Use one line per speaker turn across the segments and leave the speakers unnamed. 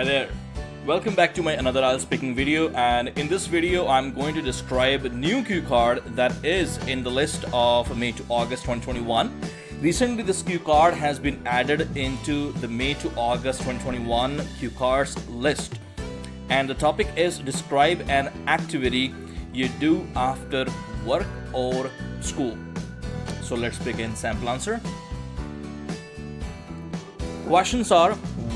Hi there. Welcome back to my another IELTS speaking video, and in this video I'm going to describe a new cue card that is in the list of May to August 2021. Recently this cue card has been added into the May to August 2021 cue cards list, and the topic is describe an activity you do after work or school. So let's begin. Sample answer. Questions are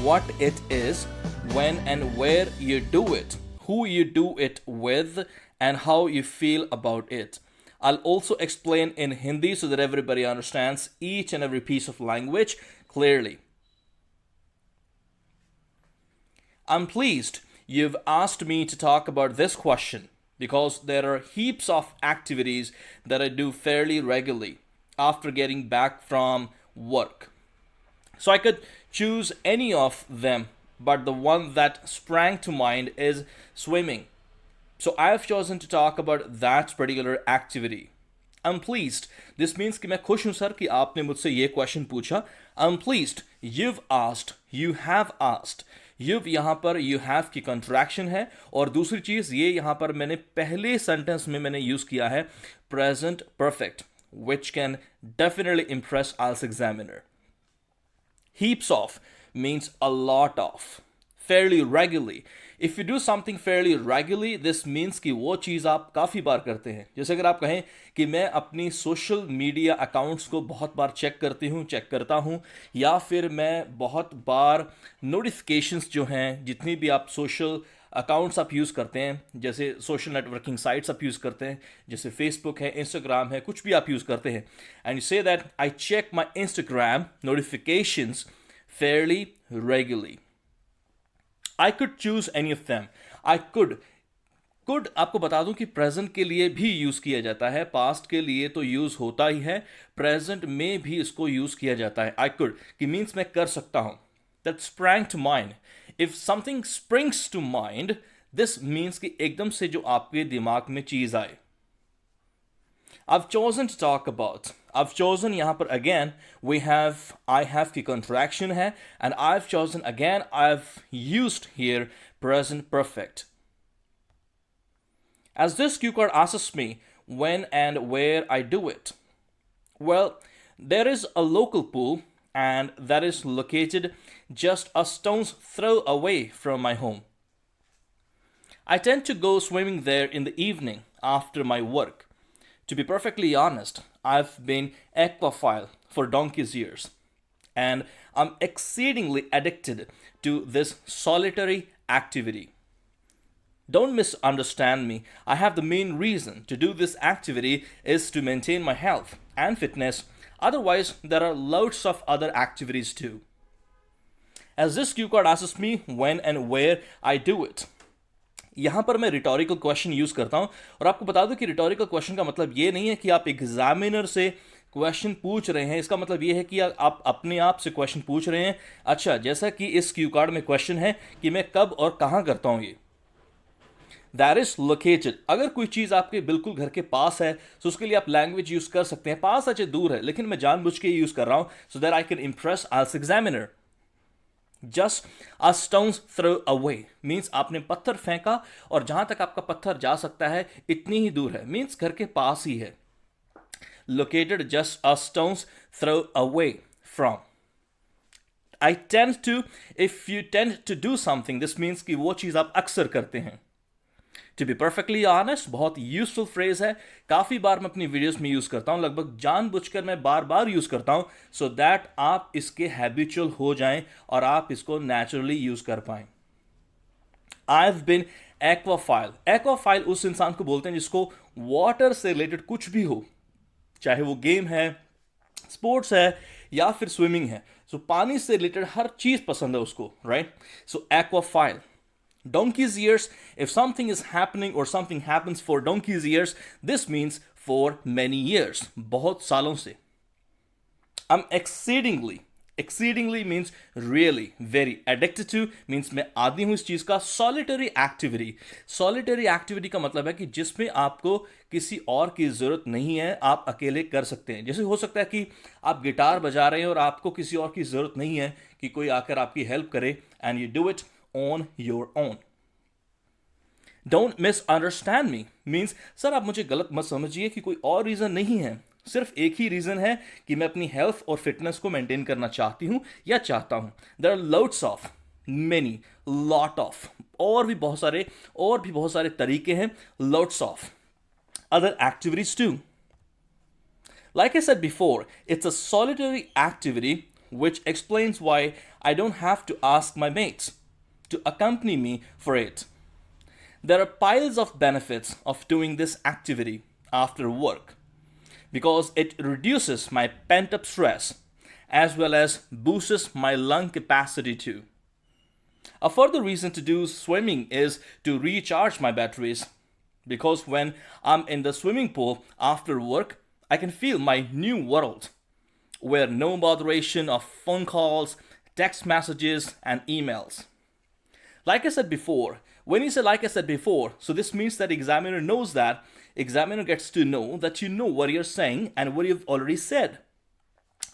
what it is, when and where you do it, who you do it with, and how you feel about it. I'll also explain in Hindi so that everybody understands each and every piece of language clearly. I'm pleased you've asked me to talk about this question because there are heaps of activities that I do fairly regularly after getting back from work. So I could choose any of them, but the one that sprang to mind is swimming. So I have chosen to talk about that particular activity. I'm pleased. This means कि मैं खुश हूं sir कि आपने मुझसे ये question पूछा. I'm pleased. You've asked. You have asked. You've यहाँ पर you have की contraction है, और दूसरी चीज ये यहाँ पर मैंने पहले सेंटेंस में मैंने यूज किया है present perfect, which can definitely impress IELTS examiner. Heaps of means a lot of. Fairly regularly. If you do something fairly regularly, this means कि वो चीज़ आप काफ़ी बार करते हैं. जैसे अगर आप कहें कि मैं अपनी सोशल मीडिया अकाउंट्स को बहुत बार चेक करता हूँ, या फिर मैं बहुत बार नोटिफिकेशंस जो हैं, जितनी भी आप सोशल अकाउंट्स आप यूज़ करते हैं, जैसे सोशल नेटवर्किंग साइट्स आप यूज़ करते हैं, जैसे फेसबुक है, इंस्टाग्राम है, कुछ भी आप यूज़ करते हैं, and you say that I check my Instagram notifications fairly regularly. I could choose any of them. I could आपको बता दूं कि प्रेजेंट के लिए भी यूज किया जाता है, पास्ट के लिए तो यूज होता ही है, प्रेजेंट में भी इसको यूज किया जाता है. I could कि मीन्स मैं कर सकता हूं. That sprang to mind. If something springs to mind, this means कि एकदम से जो आपके दिमाग में चीज आए. I've chosen to talk about. I've chosen यहाँ पर again we have I have की contraction है, and I've chosen again I've used here present perfect. As this cue card asks me when and where I do it. Well, there is a local pool and that is located just a stone's throw away from my home. I tend to go swimming there in the evening after my work. To be perfectly honest, I've been aquaphile for donkey's years, and I'm exceedingly addicted to this solitary activity. Don't misunderstand me. I have the main reason to do this activity is to maintain my health and fitness. Otherwise, there are loads of other activities too. As this cue card asks me when and where I do it, यहां पर मैं rhetorical question use करता हूं, और आपको बता दूं कि रिटोरिकल क्वेश्चन का मतलब ये नहीं है कि आप एग्जामिनर से क्वेश्चन पूछ रहे हैं. इसका मतलब ये है कि आप अपने आप से क्वेश्चन पूछ रहे हैं. अच्छा, जैसा कि इस क्यू कार्ड में क्वेश्चन है कि मैं कब और कहां करता हूं ये. That is located. अगर कोई चीज आपके बिल्कुल घर के पास है तो उसके लिए आप लैंग्वेज यूज कर सकते हैं. पास अच्छे दूर है, लेकिन मैं जानबूझ के यूज कर रहा हूं so that I can Impress IELTS examiner. Just a stone's throw away means आपने पत्थर फेंका और जहां तक आपका पत्थर जा सकता है इतनी ही दूर है, means घर के पास ही है. Located just a stone's throw away from. I tend to, if you tend to do something, this means कि वो चीज आप अक्सर करते हैं. To be perfectly honest, बहुत यूजफुल फ्रेज है. काफी बार मैं अपनी वीडियोस में यूज करता हूं, लगभग जानबूझकर मैं बार बार यूज करता हूं सो दैट आप इसके हैबिचुअल हो जाएं और आप इसको नेचुरली यूज कर पाएं. I've been aquaphile. Aquaphile उस इंसान को बोलते हैं जिसको वाटर से रिलेटेड कुछ भी हो, चाहे वो गेम है, स्पोर्ट्स है, या फिर स्विमिंग है. सो पानी से रिलेटेड हर चीज पसंद है उसको, right? So aquaphile. Donkey's years, if something is happening or something happens for donkey's years, this means for many years, बहुत सालों से. I'm exceedingly means really, very. Addicted to means मैं आदी हूं इस चीज का. solitary activity का मतलब है कि जिसमें आपको किसी और की जरूरत नहीं है, आप अकेले कर सकते हैं. जैसे हो सकता है कि आप गिटार बजा रहे हैं और आपको किसी और की जरूरत नहीं है कि कोई आकर आपकी हेल्प करे, and you do it on your own. Don't misunderstand me means sir आप मुझे गलत मत समझिए कि कोई और रीज़न नहीं है, सिर्फ एक ही रीज़न है कि मैं अपनी हेल्थ और फिटनेस को मेंटेन करना चाहती हूँ या चाहता हूँ. There are loads of, many, lot of, और भी बहुत सारे तरीके हैं, loads of other activities too. Like I said before, it's a solitary activity which explains why I don't have to ask my mates to accompany me for it. There are piles of benefits of doing this activity after work because it reduces my pent up stress as well as boosts my lung capacity too. A further reason to do swimming is to recharge my batteries because when I'm in the swimming pool after work, I can feel my new world where no botheration of phone calls, text messages, and emails. Like I said before, when you say like I said before, so this means that examiner knows that, examiner gets to know that you know what you're saying and what you've already said.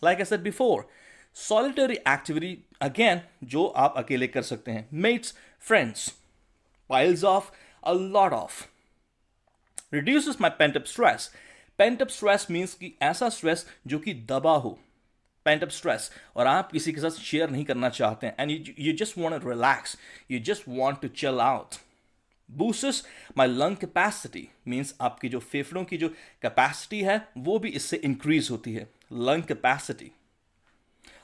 Like I said before, solitary activity, again, जो आप अकेले कर सकते हैं. Mates, friends, piles of, a lot of. Reduces my pent-up stress. Pent-up stress means कि ऐसा stress जो कि दबा हो. Pent-up stress और आप किसी के साथ शेयर नहीं करना चाहते हैं and you just want to relax. You just want to chill out. Boosts my lung capacity means आपकी जो फेफड़ों की जो capacity है वो भी इससे increase होती है. Lung capacity.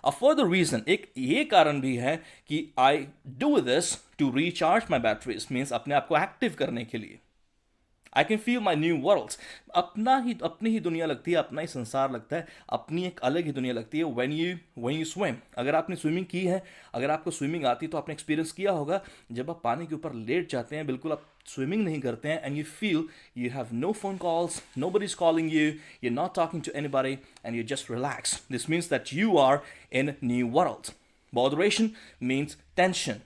A further reason, एक ये कारण भी है कि I do this to recharge my batteries means अपने आप को active करने के लिए. I can feel my new worlds. अपनी ही दुनिया लगती है, अपना ही संसार लगता है, अपनी एक अलग ही दुनिया लगती है when you swim. अगर आपने स्विमिंग की है, अगर आपको स्विमिंग आती है तो आपने एक्सपीरियंस किया होगा जब आप पानी के ऊपर लेट जाते हैं, बिल्कुल आप स्विमिंग नहीं करते हैं and you feel you have no phone calls, nobody's calling you, you're not talking to anybody and you just relax. This means that you are in new world. Botheration means tension.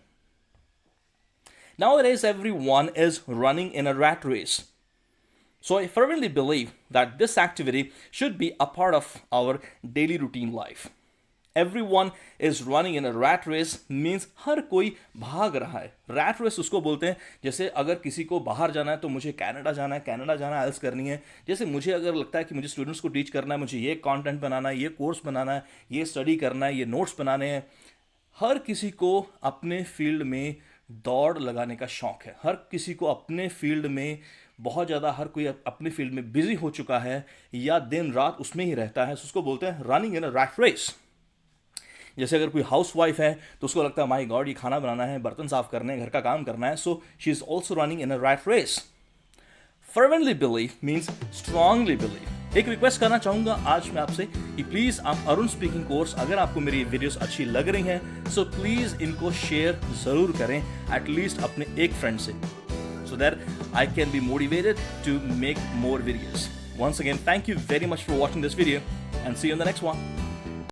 Nowadays everyone is running in a rat race. So I firmly believe that this activity should be a part of our daily routine life. Everyone is running in a rat race means हर कोई भाग रहा है. Rat race उसको बोलते हैं जैसे अगर किसी को बाहर जाना है तो मुझे कनाडा जाना है IELTS करनी है. जैसे मुझे अगर लगता है कि मुझे स्टूडेंट्स को टीच करना है, मुझे ये कंटेंट बनाना है, ये कोर्स बनाना है, ये स्टडी करना है, ये नोट्स बनाने हैं. हर किसी को अपने फील्ड में दौड़ लगाने का शौक है. हर किसी को अपने फील्ड में बहुत ज़्यादा, हर कोई अपने फील्ड में बिजी हो चुका है या दिन रात उसमें ही रहता है. उसको बोलते हैं running in a rat race. जैसे अगर कोई हाउस वाइफ है तो उसको लगता है माय गॉड ये खाना बनाना है, बर्तन साफ करने हैं, घर का काम करना है. So she is also running in a rat race. Fervently believe means strongly believe. एक रिक्वेस्ट करना चाहूँगा आज मैं आपसे कि प्लीज़ आप अरुण स्पीकिंग कोर्स, अगर आपको मेरी वीडियोस अच्छी लग रही हैं सो प्लीज़ इनको शेयर ज़रूर करें एटलीस्ट अपने एक फ्रेंड से, so that I can be motivated to make more videos. Once again, thank you very much for watching this video and see you in the next one.